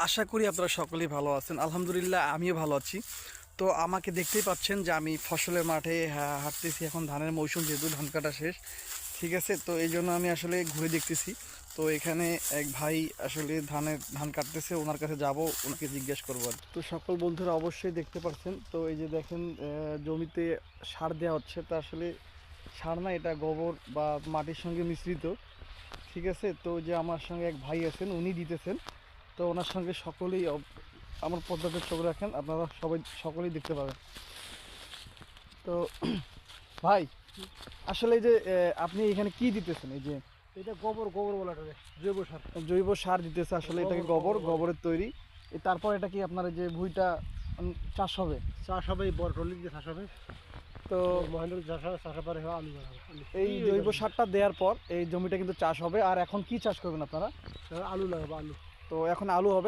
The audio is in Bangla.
আশা করি আপনারা সকলেই ভালো আছেন। আলহামদুলিল্লাহ আমিও ভালো আছি। তো আমাকে দেখতেই পাচ্ছেন যে আমি ফসলের মাঠে হাঁটতেছি। এখন ধানের মৌসুম, যেহেতু ধান কাটা শেষ, ঠিক আছে। তো এই জন্য আমি আসলে ঘুরে দেখতেছি। তো এখানে এক ভাই আসলে ধান কাটতেছে, ওনার কাছে যাব, ওনাকে জিজ্ঞেস করবো। তো সকল বন্ধুরা অবশ্যই দেখতে পাচ্ছেন। তো এই যে দেখেন, জমিতে সার দেওয়া হচ্ছে। তা আসলে সার না, এটা গোবর বা মাটির সঙ্গে মিশ্রিত, ঠিক আছে। তো যে আমার সঙ্গে এক ভাই আছেন, উনি দিতেছেন। তো ওনার সঙ্গে সকলেই আমার পদ্মাতে চোখ রাখেন, আপনারা সকলেই দেখতে পাবেন। তো ভাই, আসলে এই যে আপনি এখানে কি দিতেছেন? এই যে এটা গোবর গোবর বলাটা জৈব সার। জৈব সার দিতেছে, আসলে এটাকে গোবরের তৈরি। তারপর এটা কি আপনার এই যে ভুঁইটা চাষ হবে? চাষ হবে বরটলি দিয়ে চাষ হবে। তো মহেন্দ্র চাষ হবে, চাষের পরে আলু লাগাবো। এই জৈব সারটা দেওয়ার পর এই জমিটা কিন্তু চাষ হবে। আর এখন কি চাষ করবেন আপনারা? আলু লাগাবো, আলু। তো এখন আলু হবে।